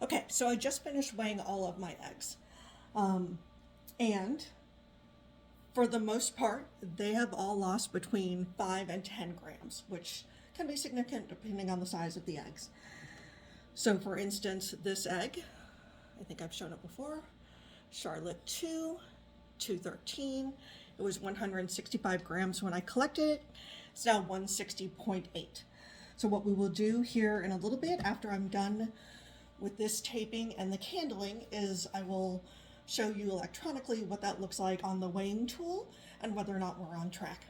Okay, so I just finished weighing all of my eggs. And for the most part, they have all lost between 5 and 10 grams, which can be significant depending on the size of the eggs. So for instance, this egg, I think I've shown it before, Charlotte 2, 213. It was 165 grams when I collected it. It's now 160.8. So what we will do here in a little bit after I'm done with this taping and the candling is I will show you electronically what that looks like on the weighing tool and whether or not we're on track.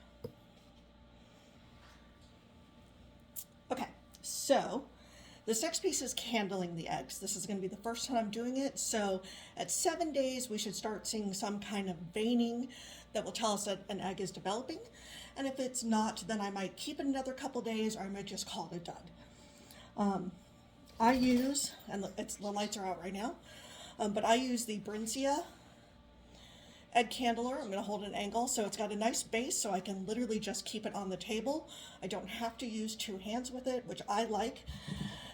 Okay, so this next piece is candling the eggs. This is going to be the first time I'm doing it. So at 7 days, we should start seeing some kind of veining that will tell us that an egg is developing. And if it's not, then I might keep it another couple days or I might just call it a dud. I use, and the lights are out right now, but I use the Brinzia egg candler. I'm going to hold an angle so it's got a nice base so I can literally just keep it on the table. I don't have to use two hands with it, which I like.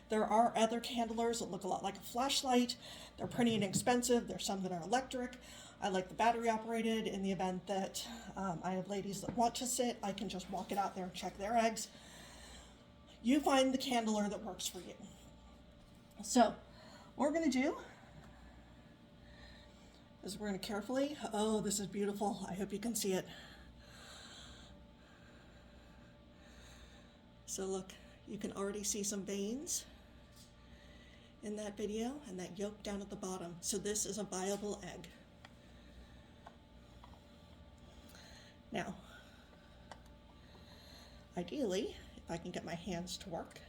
There are other candlers that look a lot like a flashlight. They're pretty inexpensive. There's some that are electric. I like the battery operated. In the event that I have ladies that want to sit, I can just walk it out there and check their eggs. You find the candler that works for you. So what we're going to do is we're going to carefully, oh, this is beautiful. I hope you can see it. So look, you can already see some veins in that video and that yolk down at the bottom. So this is a viable egg. Now, ideally, if I can get my hands to work,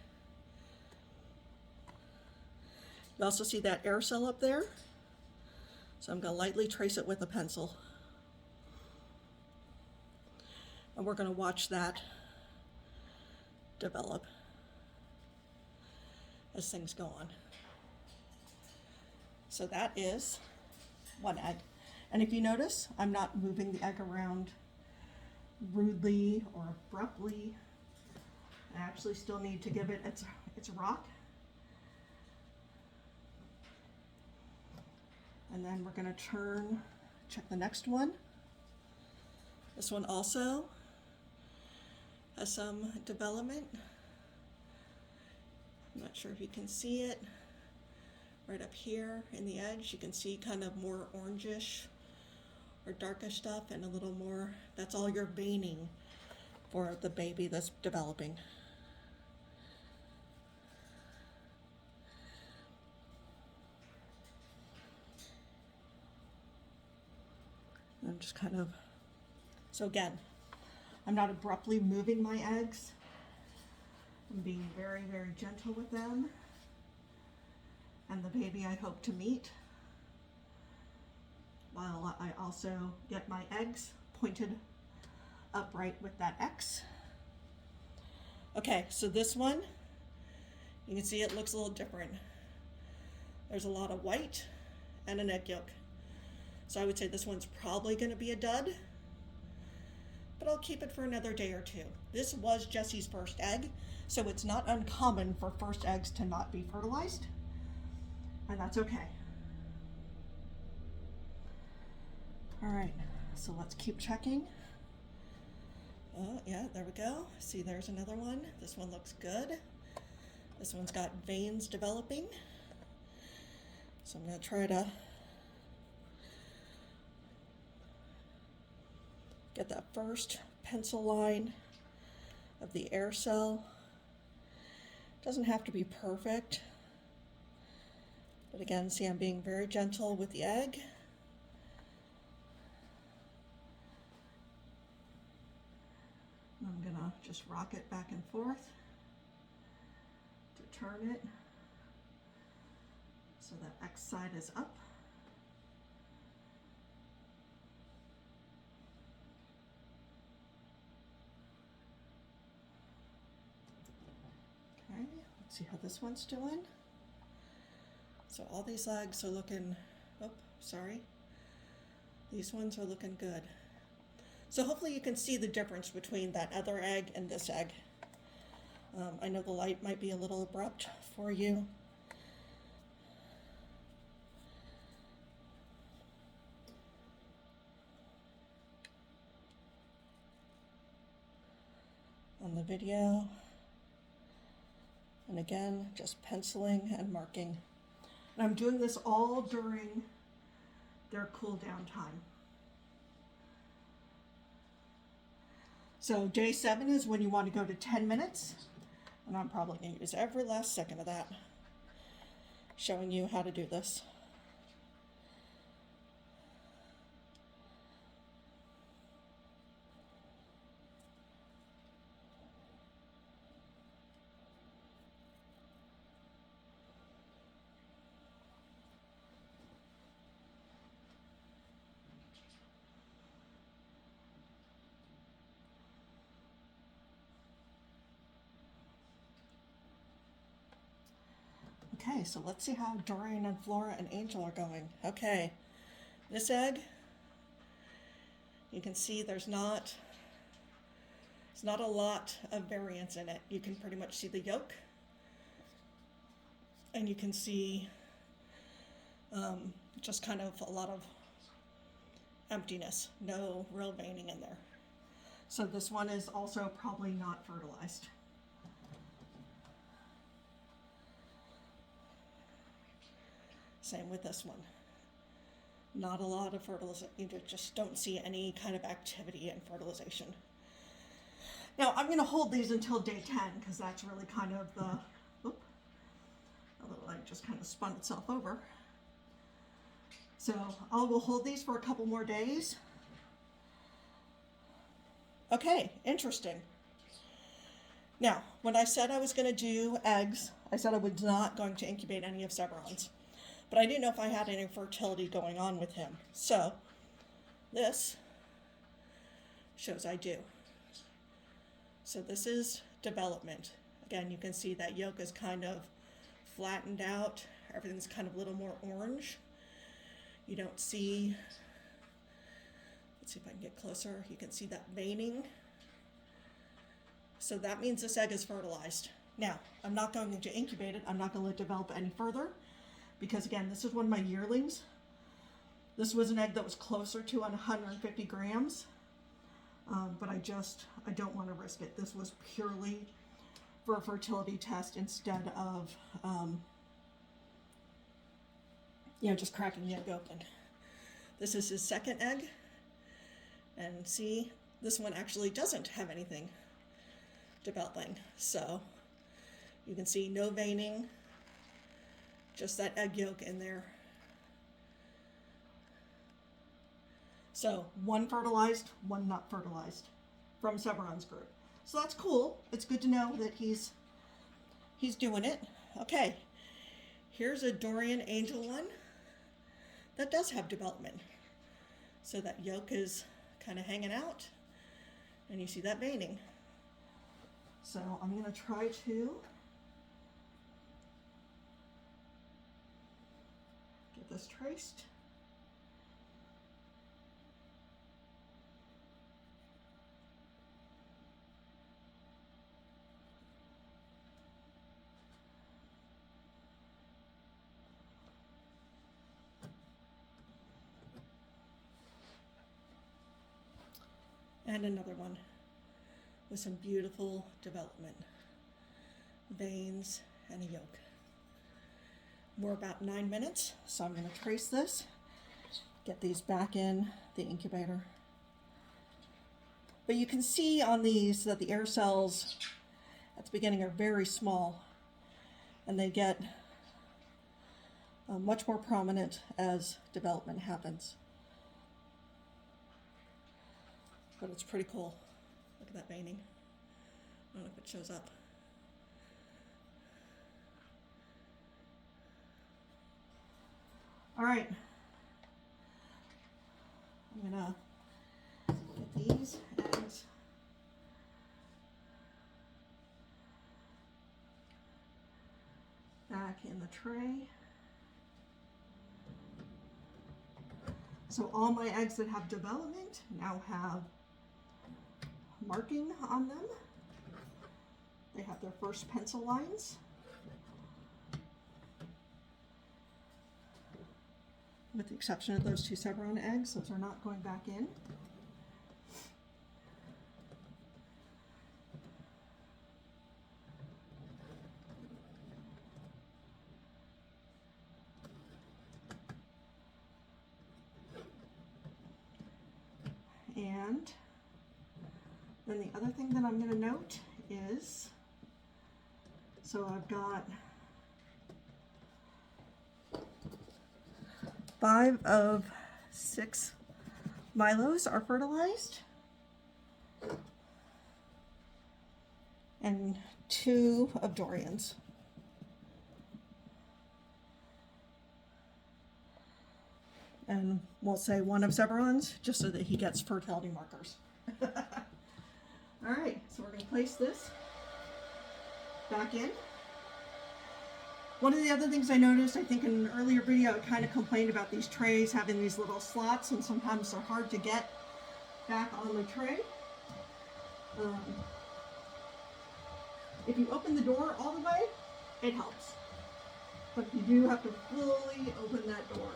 you also see that air cell up there. So I'm going to lightly trace it with a pencil. And we're going to watch that develop as things go on. So that is one egg. And if you notice, I'm not moving the egg around rudely or abruptly. I actually still need to give it its rock. And then we're going to check the next one. This one also has some development. I'm not sure if you can see it. Right up here in the edge, you can see kind of more orangish or darkish stuff and a little more, that's all your veining for the baby that's developing. I'm just kind of, so again, I'm not abruptly moving my eggs. I'm being very, very gentle with them. And the baby I hope to meet, while I also get my eggs pointed upright with that X. Okay, so this one, you can see it looks a little different. There's a lot of white and an egg yolk. So I would say this one's probably going to be a dud, but I'll keep it for another day or two. This was Jesse's first egg, so it's not uncommon for first eggs to not be fertilized, and that's okay. All right, so let's keep checking. Oh, yeah, there we go. See, there's another one. This one looks good. This one's got veins developing. So I'm going to try to get that first pencil line of the air cell. Doesn't have to be perfect, but again, see, I'm being very gentle with the egg. I'm gonna just rock it back and forth to turn it so that X side is up. Okay, let's see how this one's doing. So all these legs are looking, oh, sorry. These ones are looking good. So hopefully you can see the difference between that other egg and this egg. I know the light might be a little abrupt for you. the video. And again, just penciling and marking. And I'm doing this all during their cool down time. So day 7 is when you want to go to 10 minutes. And I'm probably going to use every last second of that, showing you how to do this. Okay, so let's see how Dorian and Flora and Angel are going. Okay, this egg, you can see there's not a lot of variance in it. You can pretty much see the yolk, and you can see just kind of a lot of emptiness, no real veining in there. So this one is also probably not fertilized. Same with this one. Not a lot of fertilization. You just don't see any kind of activity in fertilization. Now I'm going to hold these until day 10 because that's really kind of the, a little egg just kind of spun itself over. So I will hold these for a couple more days. Okay, interesting. Now, when I said I was going to do eggs, I said I was not going to incubate any of Severon's. But I didn't know if I had any fertility going on with him. So this shows I do. So this is development. Again, you can see that yolk is kind of flattened out. Everything's kind of a little more orange. You don't see, let's see if I can get closer. You can see that veining. So that means this egg is fertilized. Now, I'm not going to incubate it. I'm not going to let it develop any further. Because again, this is one of my yearlings. This was an egg that was closer to 150 grams, but I don't want to risk it. This was purely for a fertility test instead of, just cracking the egg open. This is his second egg, and see, this one actually doesn't have anything developing. So you can see no veining. Just that egg yolk in there. So one fertilized, one not fertilized from Severon's group. So that's cool. It's good to know that he's doing it. Okay, here's a Dorian Angel one that does have development. So that yolk is kind of hanging out, and you see that veining. So I'm going to try to get this traced. And another one with some beautiful development, veins and a yolk. We're about 9 minutes, so I'm going to trace this, get these back in the incubator. But you can see on these that the air cells at the beginning are very small, and they get much more prominent as development happens. But it's pretty cool. Look at that veining. I don't know if it shows up. All right. I'm gonna get these eggs back in the tray. So all my eggs that have development now have marking on them. They have their first pencil lines. With the exception of those two Severon eggs, those are not going back in. And then the other thing that I'm going to note is, so I've got 5 of 6 Milos are fertilized, and 2 of Dorians. And we'll say 1 of Zeberon's, just so that he gets fertility markers. All right, so we're going to place this back in. One of the other things I noticed, I think in an earlier video, I kind of complained about these trays having these little slots, and sometimes they're hard to get back on the tray. If you open the door all the way, it helps. But you do have to fully open that door,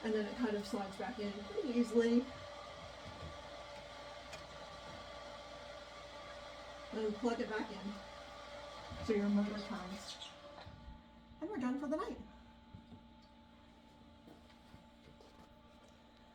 and then it kind of slides back in pretty easily. And plug it back in so your motor turns. And we're done for the night.